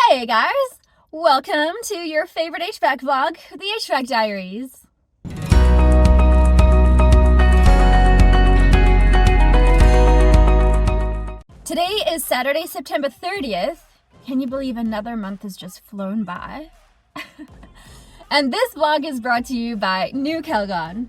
Hey guys! Welcome to your favorite HVAC vlog, the HVAC Diaries. Today is Saturday, September 30th. Can you believe another month has just flown by? And this vlog is brought to you by NuCalgon.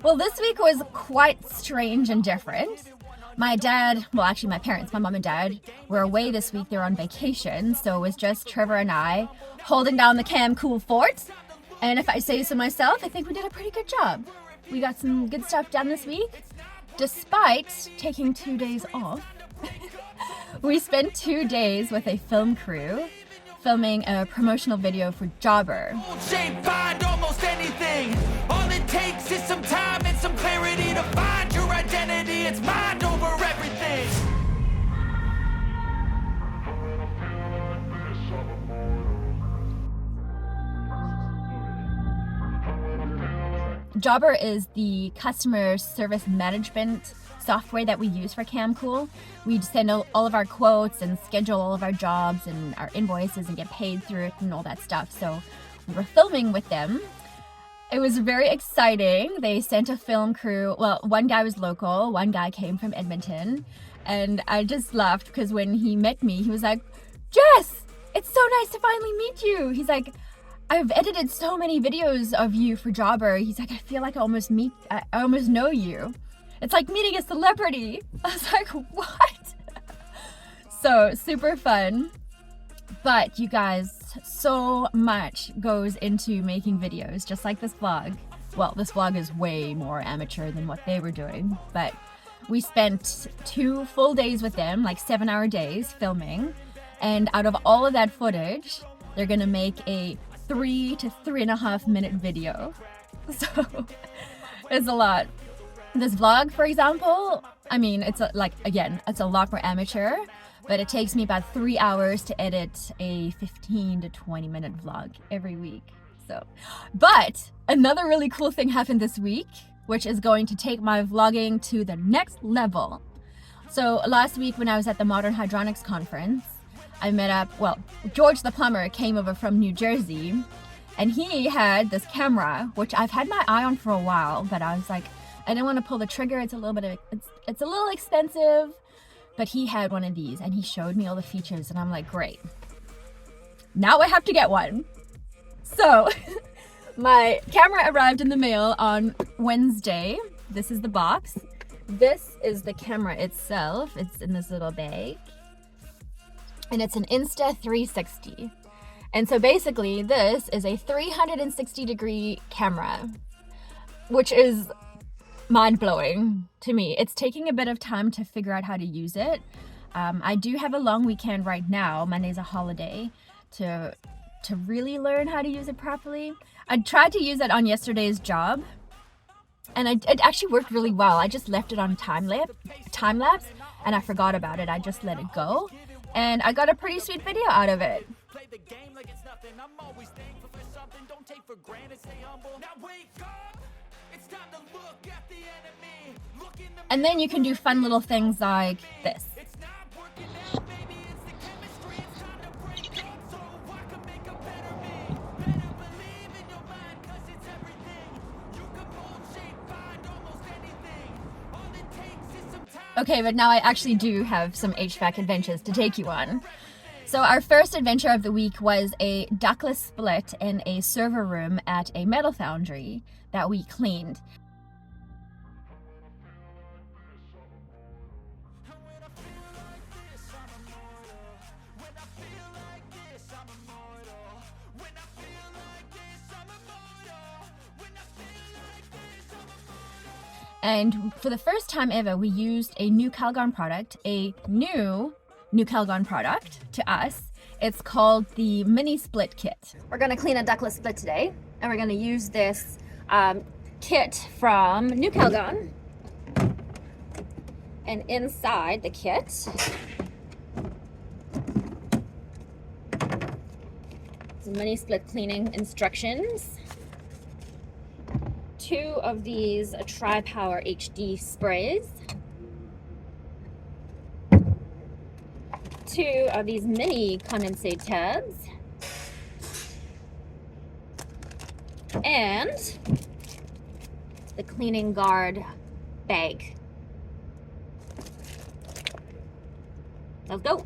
Well, this week was quite strange and different. My dad, well actually my parents, my mom and dad, were away this week. They were on vacation, so it was just Trevor and I holding down the Cam Cool fort. And if I say so myself, I think we did a pretty good job. We got some good stuff done this week, despite taking 2 days off. We spent 2 days with a film crew filming a promotional video for Jobber. Find almost anything. All it takes is some time and some clarity to find your identity. It's mind over everything. Jobber is the customer service management software that we use for CamCool. We send all of our quotes and schedule all of our jobs and our invoices and get paid through it and all that stuff. So we were filming with them. It was very exciting. They sent a film crew. Well, one guy was local, one guy came from Edmonton. And I just laughed because when he met me, he was like, "Jess, it's so nice to finally meet you." He's like, "I've edited so many videos of you for Jobber." He's like, "I feel like I almost know you. It's like meeting a celebrity." I was like, what? So super fun. But you guys, so much goes into making videos, just like this vlog. Well, this vlog is way more amateur than what they were doing, but we spent 2 full days with them, like 7-hour days filming. And out of all of that footage, they're gonna make a 3 to 3.5 minute video. So it's a lot. This vlog, for example, I mean, it's it's a lot more amateur, but it takes me about 3 hours to edit a 15 to 20 minute vlog every week. So, but another really cool thing happened this week, which is going to take my vlogging to the next level. So last week when I was at the Modern Hydronics conference, I met up, George the plumber came over from New Jersey, and he had this camera, which I've had my eye on for a while, but I was like, I didn't want to pull the trigger. It's a little expensive, but he had one of these and he showed me all the features and I'm like, great. Now I have to get one. So my camera arrived in the mail on Wednesday. This is the box. This is the camera itself. It's in this little bag. And it's an Insta360. And so basically this is a 360-degree camera, which is mind-blowing to me. It's taking a bit of time to figure out how to use it. I do have a long weekend right now. Monday's a holiday to really learn how to use it properly. I tried to use it on yesterday's job, and it actually worked really well. I just left it on time lapse, and I forgot about it. I just let it go, and I got a pretty sweet video out of it. Play the game like it's nothing. I'm always thankful for something. Don't take for granted. Stay humble. Now wake up. It's time to look at the enemy. Look in the And then you can do fun little things like this. It's not working out, baby. It's the chemistry. It's time to break up so I can make a better me. Better believe in your mind, 'cause it's everything. You can mold, shape, find almost anything. All it takes is some time. Okay, but now I actually do have some HVAC adventures to take you on. So our first adventure of the week was a ductless split in a server room at a metal foundry that we cleaned. And for the first time ever, we used a NuCalgon product, a new NuCalgon product to us. It's called the Mini Split Kit. We're gonna clean a ductless split today, and we're gonna use this kit from NuCalgon. And inside the kit, some mini split cleaning instructions. 2 of these Tri-Power HD sprays. 2 of these mini condensate tabs. And the cleaning guard bag. Let's go.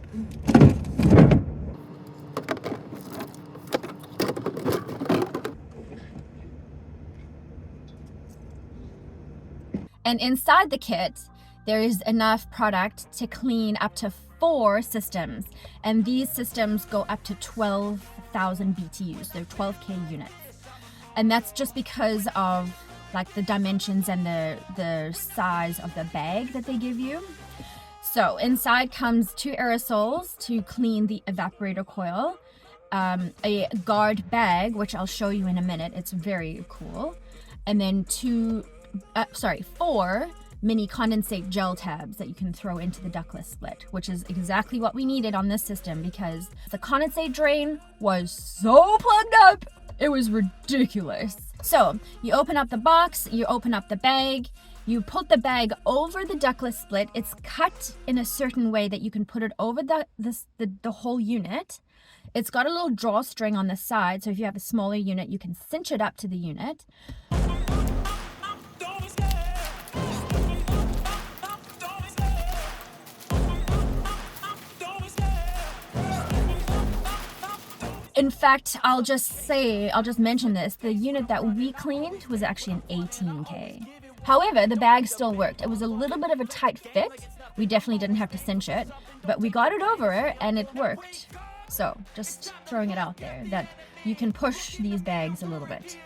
And inside the kit, there is enough product to clean up to 4 systems. And these systems go up to 12,000 BTUs. They're 12K units. And that's just because of like the dimensions and the size of the bag that they give you. So inside comes 2 aerosols to clean the evaporator coil, a guard bag, which I'll show you in a minute. It's very cool. And then 4 mini condensate gel tabs that you can throw into the ductless split, which is exactly what we needed on this system because the condensate drain was so plugged up. It was ridiculous. So you open up the box, you open up the bag, you put the bag over the ductless split. It's cut in a certain way that you can put it over the whole unit. It's got a little drawstring on the side, so if you have a smaller unit, you can cinch it up to the unit. In fact, I'll just mention this. The unit that we cleaned was actually an 18K. However, the bag still worked. It was a little bit of a tight fit. We definitely didn't have to cinch it, but we got it over and it worked. So just throwing it out there that you can push these bags a little bit.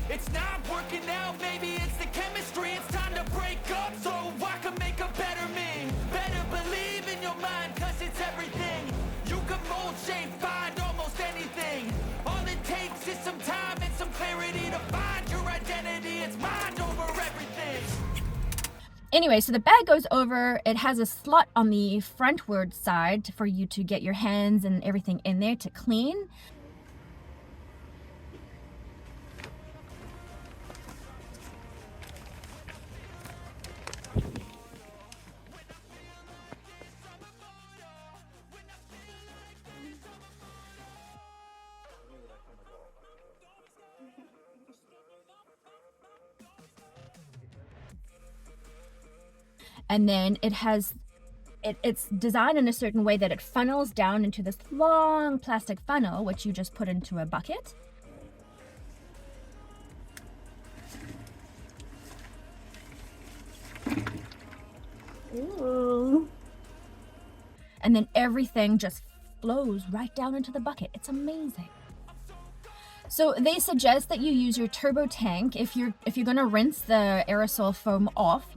It's not working out, maybe it's the chemistry. It's time to break up so I can make a better me. Better believe in your mind, cause it's everything. You can mold, shape, find almost anything. All it takes is some time and some clarity to find your identity. It's mind over everything. Anyway, so the bag goes over. It has a slot on the frontward side for you to get your hands and everything in there to clean. And then it's designed in a certain way that it funnels down into this long plastic funnel, which you just put into a bucket. Ooh. And then everything just flows right down into the bucket. It's amazing. So they suggest that you use your turbo tank if you're going to rinse the aerosol foam off.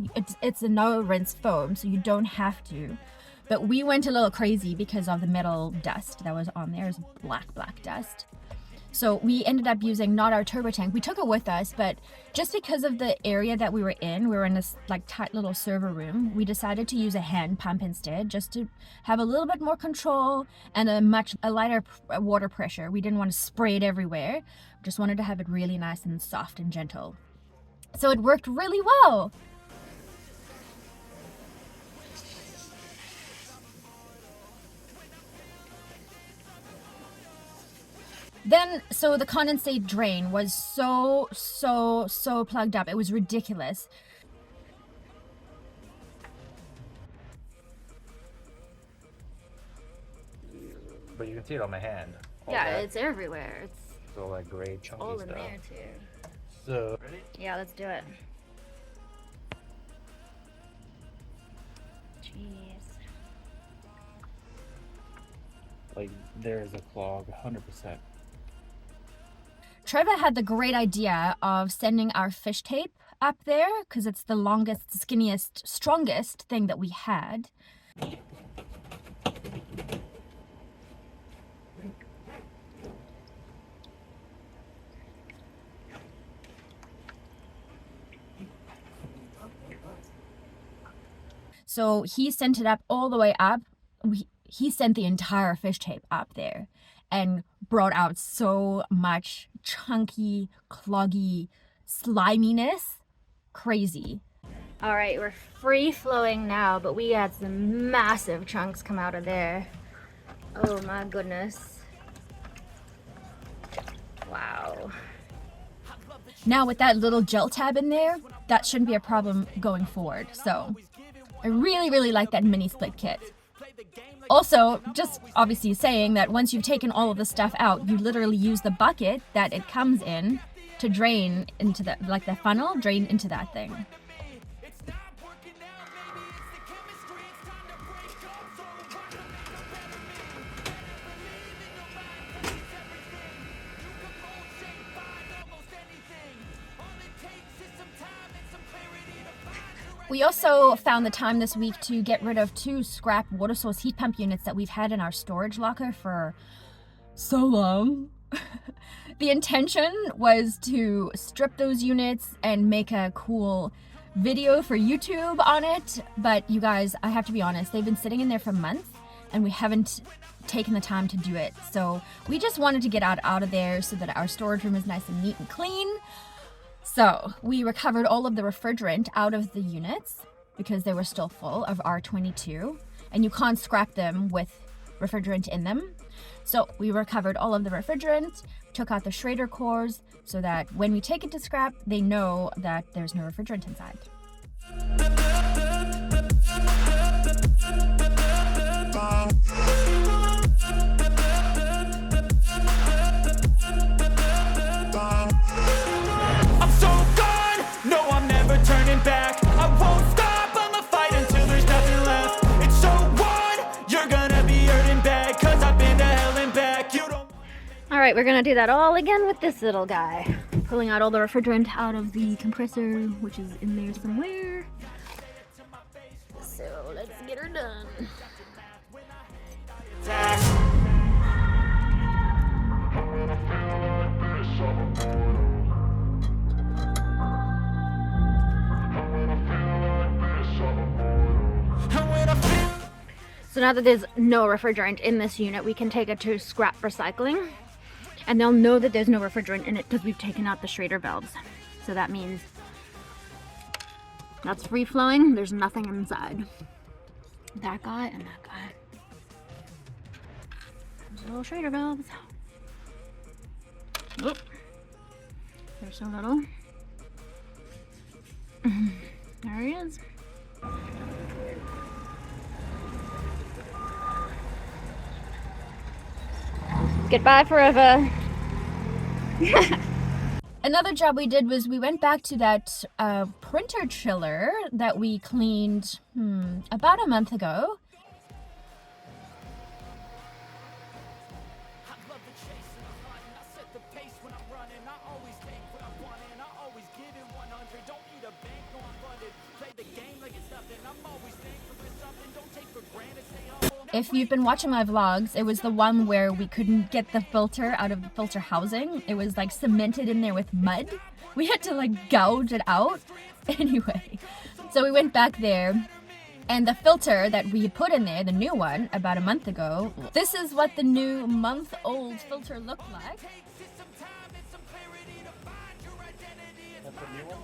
It's a no rinse foam, so you don't have to. But we went a little crazy because of the metal dust that was on there. It was black dust. So we ended up using not our turbo tank. We took it with us, but just because of the area that we were in this like tight little server room, we decided to use a hand pump instead, just to have a little bit more control and a lighter water pressure. We didn't want to spray it everywhere. We just wanted to have it really nice and soft and gentle. So it worked really well. Then, so the condensate drain was so plugged up. It was ridiculous. But you can see it on my hand. It's everywhere. It's all that gray chunky all in stuff. there too. So, ready? Yeah, let's do it. Jeez. Like, there's a clog, 100%. Trevor had the great idea of sending our fish tape up there because it's the longest, skinniest, strongest thing that we had. So he sent it up all the way up. He sent the entire fish tape up there and brought out so much chunky, cloggy sliminess. Crazy. All right, we're free flowing now, but we had some massive chunks come out of there. Oh my goodness. Wow. Now with that little gel tab in there, that shouldn't be a problem going forward. So I really, really like that mini split kit. Also, just obviously saying that once you've taken all of the stuff out, you literally use the bucket that it comes in to drain into the, like the funnel, drain into that thing. We also found the time this week to get rid of 2 scrap water source heat pump units that we've had in our storage locker for so long. The intention was to strip those units and make a cool video for YouTube on it, but you guys, I have to be honest, they've been sitting in there for months and we haven't taken the time to do it. So we just wanted to get out of there so that our storage room is nice and neat and clean. So we recovered all of the refrigerant out of the units because they were still full of R22 and you can't scrap them with refrigerant in them. So we recovered all of the refrigerant, took out the Schrader cores so that when we take it to scrap, they know that there's no refrigerant inside. Turning back, I won't stop, I'ma fight until there's nothing left. It's so on, you're gonna be hurting bad, cause I've been to hell and back. You don't. All right, we're gonna do that all again with this little guy. Pulling out all the refrigerant out of the compressor, which is in there somewhere. So let's get her done. So now that there's no refrigerant in this unit, we can take it to scrap recycling and they'll know that there's no refrigerant in it because we've taken out the Schrader valves. So that means that's free flowing, there's nothing inside. That guy and that guy. Those little Schrader valves. Oop. They're so little. There he is. Goodbye forever. Another job we did was we went back to that printer chiller that we cleaned about a month ago. I love the chase and the hunt, I set the pace when I'm running. I always take what I want and I always give it 100. Don't need a bank, no I'm funded. Play the game like it's nothing. I'm always thankful for something. Don't take for granted, stay humble. If you've been watching my vlogs, it was the one where we couldn't get the filter out of the filter housing. It was like cemented in there with mud. We had to like gouge it out. Anyway, so we went back there and the filter that we put in there, the new one, about a month ago, this is what the new month-old filter looked like. That's a new one?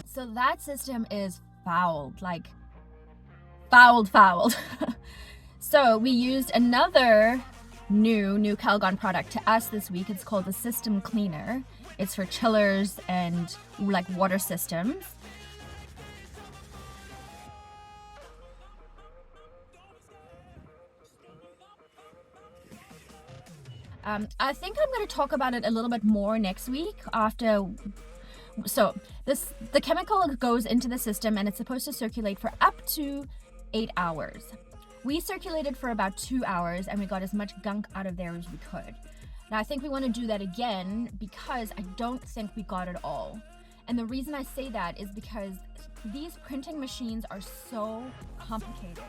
So that system is fouled, like fouled. So we used another new NuCalgon product to us this week. It's called the System Cleaner. It's for chillers and like water systems. I think I'm going to talk about it a little bit more next week after. So the chemical goes into the system and it's supposed to circulate for up to 8 hours. We circulated for about 2 hours and we got as much gunk out of there as we could. Now I think we want to do that again because I don't think we got it all. And the reason I say that is because these printing machines are so complicated.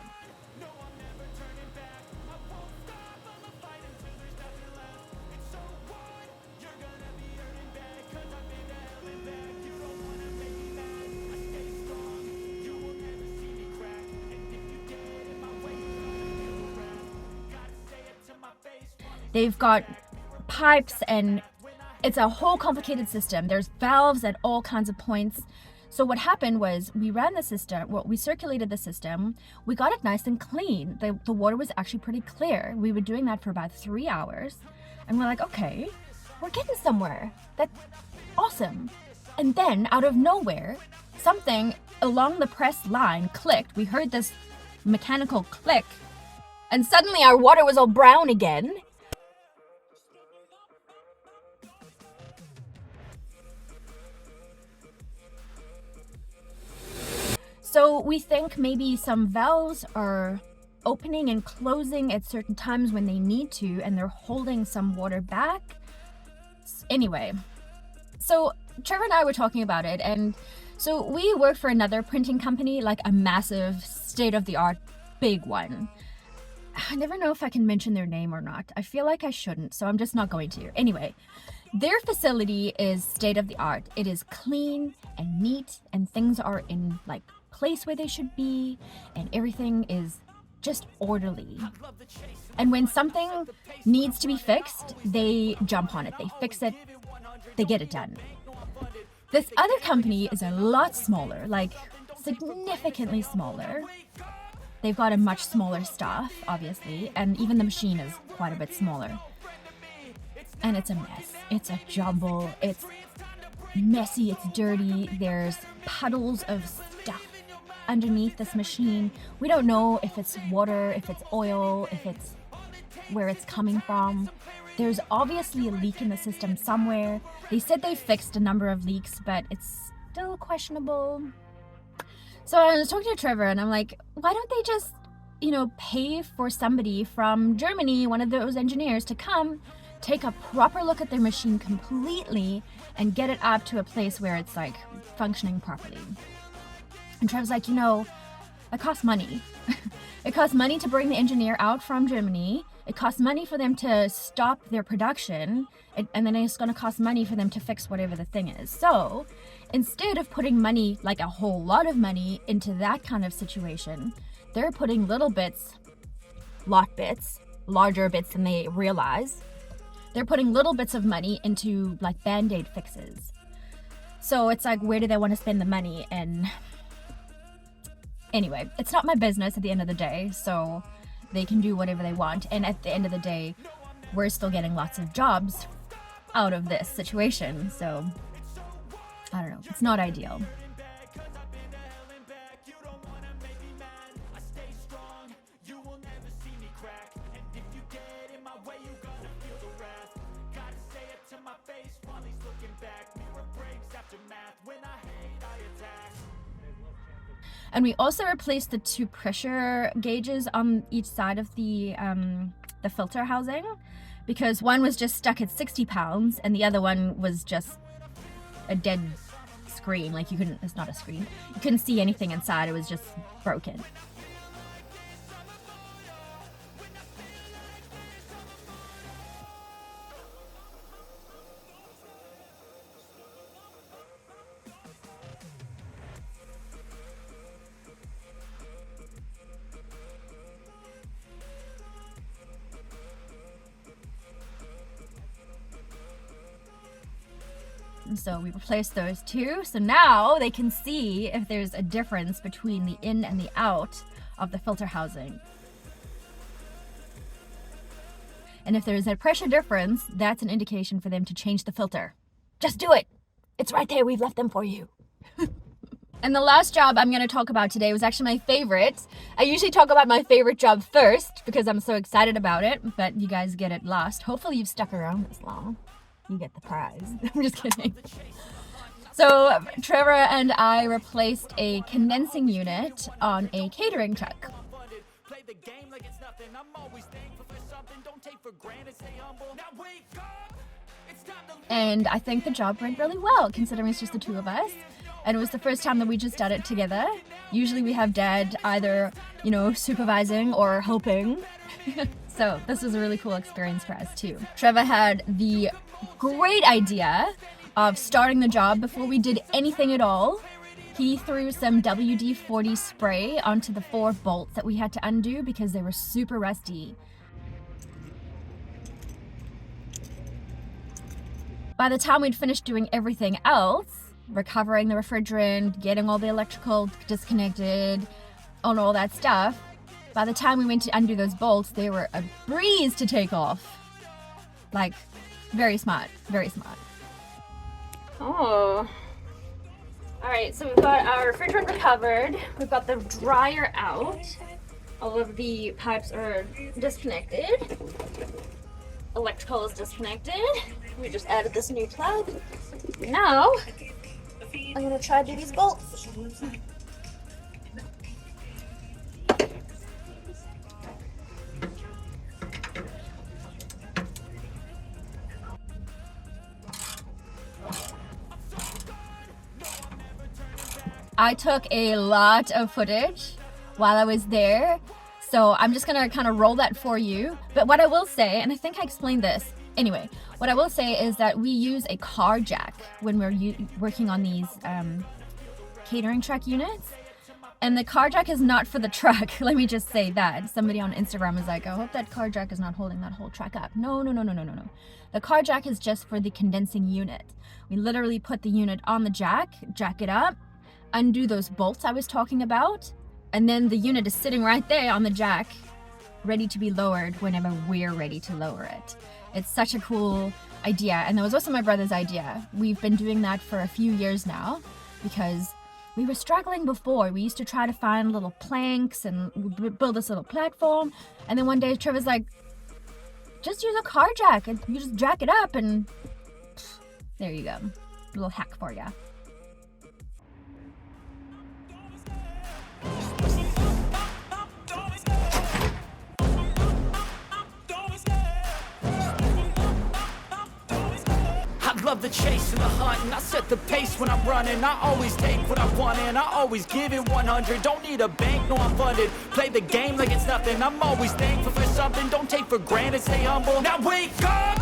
They've got pipes, and it's a whole complicated system. There's valves at all kinds of points. So what happened was we ran the system, well, we circulated the system, we got it nice and clean. The water was actually pretty clear. We were doing that for about 3 hours, and we're like, okay, we're getting somewhere. That's awesome. And then out of nowhere, something along the press line clicked. We heard this mechanical click, and suddenly our water was all brown again. So we think maybe some valves are opening and closing at certain times when they need to, and they're holding some water back. Anyway, so Trevor and I were talking about it, and so we work for another printing company, like a massive state-of-the-art big one. I never know if I can mention their name or not. I feel like I shouldn't, so I'm just not going to. Anyway, their facility is state-of-the-art. It is clean and neat, and things are in like place where they should be, and everything is just orderly. And when something needs to be fixed, they jump on it. They fix it. They get it done. This other company is a lot smaller, like significantly smaller. They've got a much smaller staff, obviously, and even the machine is quite a bit smaller. And it's a mess. It's a jumble. It's messy. It's dirty. There's puddles of stuff underneath this machine. We don't know if it's water, if it's oil, if it's where it's coming from. There's obviously a leak in the system somewhere. They said they fixed a number of leaks, but it's still questionable. So I was talking to Trevor, and I'm like, why don't they just, pay for somebody from Germany, one of those engineers, to come take a proper look at their machine completely and get it up to a place where it's like functioning properly. And Trevor's like, it costs money. It costs money to bring the engineer out from Germany. It costs money for them to stop their production. And then it's going to cost money for them to fix whatever the thing is. So instead of putting money, like a whole lot of money, into that kind of situation, they're putting little bits, larger bits than they realize. They're putting little bits of money into like Band-Aid fixes. So it's like, where do they want to spend the money? And anyway, it's not my business at the end of the day, so they can do whatever they want. And at the end of the day, we're still getting lots of jobs out of this situation. So, I don't know. It's not ideal. And we also replaced the 2 pressure gauges on each side of the filter housing, because one was just stuck at 60 pounds and the other one was just a dead screen. Like it's not a screen. You couldn't see anything inside. It was just broken. So we replaced those 2. So now they can see if there's a difference between the in and the out of the filter housing. And if there's a pressure difference, that's an indication for them to change the filter. Just do it. It's right there. We've left them for you. And the last job I'm going to talk about today was actually my favorite. I usually talk about my favorite job first because I'm so excited about it, but you guys get it last. Hopefully you've stuck around this long. You get the prize. I'm just kidding. So Trevor and I replaced a condensing unit on a catering truck. And I think the job went really well, considering it's just the 2 of us. And it was the first time that we just did it together. Usually we have Dad either, supervising or helping. So this was a really cool experience for us too. Trevor had the great idea of starting the job before we did anything at all. He threw some WD-40 spray onto the 4 bolts that we had to undo because they were super rusty. By the time we'd finished doing everything else, recovering the refrigerant, getting all the electrical disconnected, and all that stuff, by the time we went to undo those bolts, they were a breeze to take off. Like, very smart, very smart. Oh. Alright, so we've got our refrigerant recovered, we've got the dryer out, all of the pipes are disconnected, electrical is disconnected, we just added this new plug. Now, I'm gonna try to do these bolts. I took a lot of footage while I was there, so I'm just gonna kind of roll that for you. But what I will say, and I think I explained this, anyway, what I will say is that we use a car jack when we're working on these catering truck units. And the car jack is not for the truck, let me just say that. Somebody on Instagram was like, I hope that car jack is not holding that whole truck up. No. The car jack is just for the condensing unit. We literally put the unit on the jack it up, undo those bolts I was talking about, and then the unit is sitting right there on the jack, ready to be lowered whenever we're ready to lower it. It's such a cool idea, and that was also my brother's idea. We've been doing that for a few years now because we were struggling before. We used to try to find little planks and build this little platform, and then one day Trev was like, just use a car jack and you just jack it up, and there you go. A little hack for ya. I love the chase and the hunt, and I set the pace when I'm running. I always take what I want and I always give it 100. Don't need a bank, no I'm funded. Play the game like it's nothing. I'm always thankful for something. Don't take for granted, stay humble. Now wake up!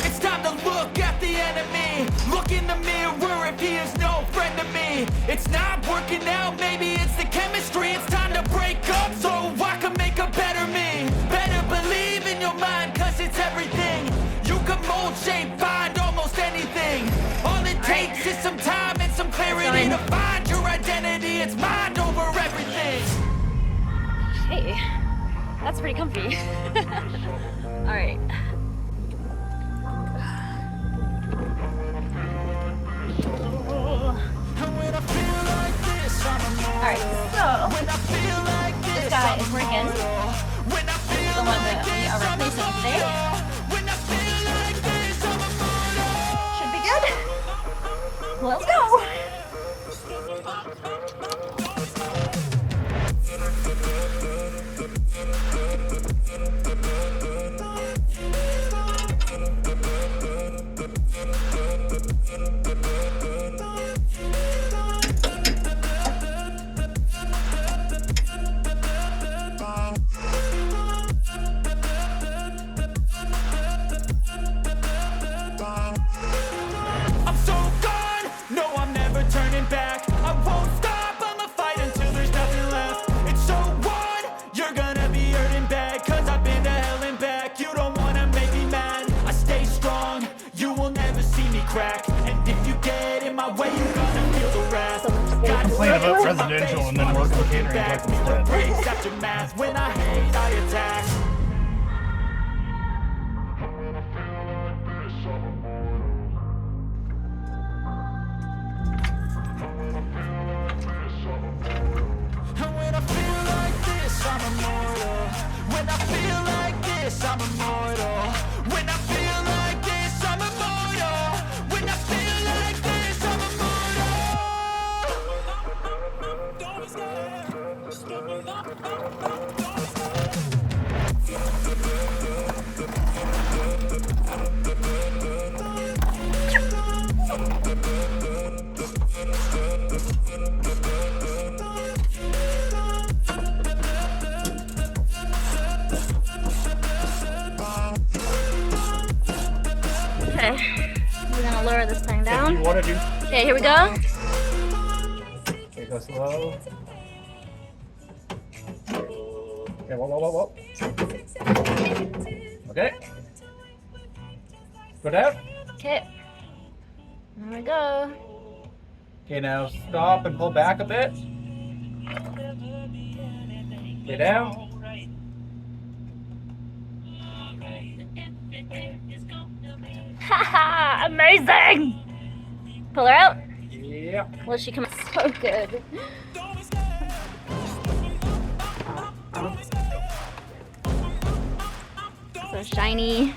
It's time to look at the enemy. Look in the mirror if he is no friend to me. It's not working out, maybe it's the chemistry. It's time to break up so I can make a better me. Better believe in your mind, cause it's everything. You can mold, shape, find almost anything. All it takes is some time and some clarity to find your identity. It's mind over everything. Hey, that's pretty comfy. Alright. Alright, so this guy is working. This is the one that we are replacing today. Should be good. Let's go. Complain about residential and then work with catering like instead. After math, when I hate, I attack. And when I feel like this, I'm immortal. When I feel like this, I'm immortal. When I feel like this, I'm immortal. When I feel like this, I'm Okay, we're gonna lower this thing If down. you want to do, Okay, here we go. okay, go slow. Okay, whoa. Okay. Go down. Okay, There we go. Okay, now stop and pull back a bit. Get down. Haha, amazing! Pull her out. Yep. Will she come out so good? So shiny.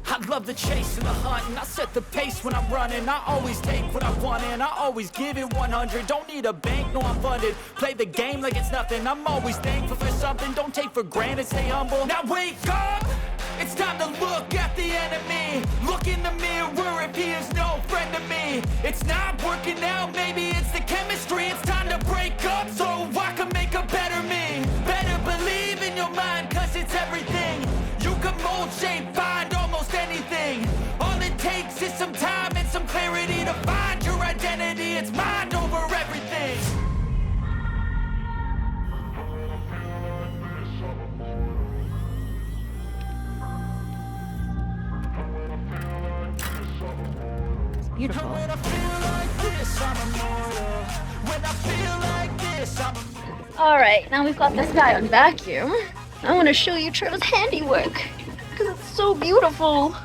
I love the chase and the hunt, and I set the pace when I'm running. I always take what I want and I always give it 100. Don't need a bank, no I'm funded. Play the game like it's nothing. I'm always thankful for something. Don't take for granted, stay humble. Now wake up! It's time to look at the enemy. Look in the mirror if he is no friend to me. It's not working out, maybe it's the chemistry. It's time to break up so I can make a better me. Better believe in your mind, cause it's everything. You can mold, shape, find almost anything. All it takes is some time and some clarity to find your identity. It's mind over everything. Beautiful. When I feel like this, I'm immortal. When I feel like this, I'm Alright, now we've got this guy on vacuum. I want to show you Trev's handiwork. Because it's so beautiful.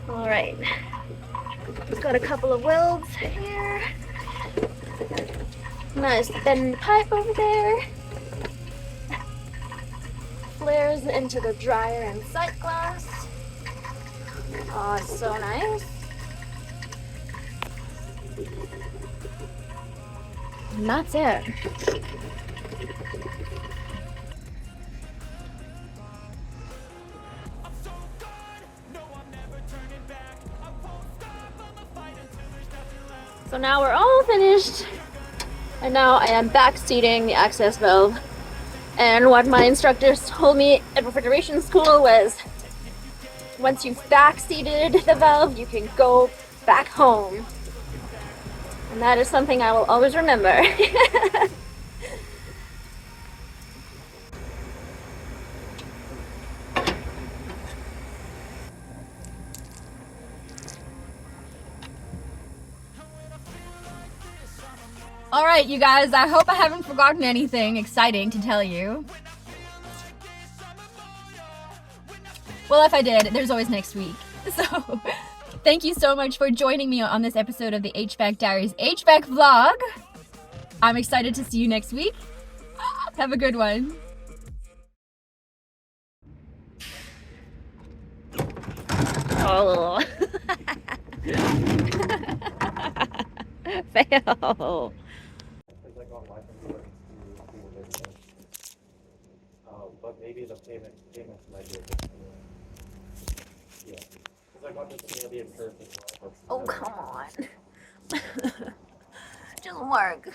Alright. He's got a couple of welds here. Nice bend pipe over there. Flares into the dryer and sight glass. Oh, it's so nice. And that's it. So now we're all finished. And now I am backseating the access valve. And what my instructors told me at refrigeration school was once you've backseated the valve, you can go back home. And that is something I will always remember. Alright, you guys, I hope I haven't forgotten anything exciting to tell you. Well, if I did, there's always next week. So, thank you so much for joining me on this episode of the HVAC Diaries HVAC Vlog. I'm excited to see you next week. Have a good one. Oh. Fail. But maybe the payments might be a bit more. Yeah. Because I got this maybe in person. Oh, come on. Just work.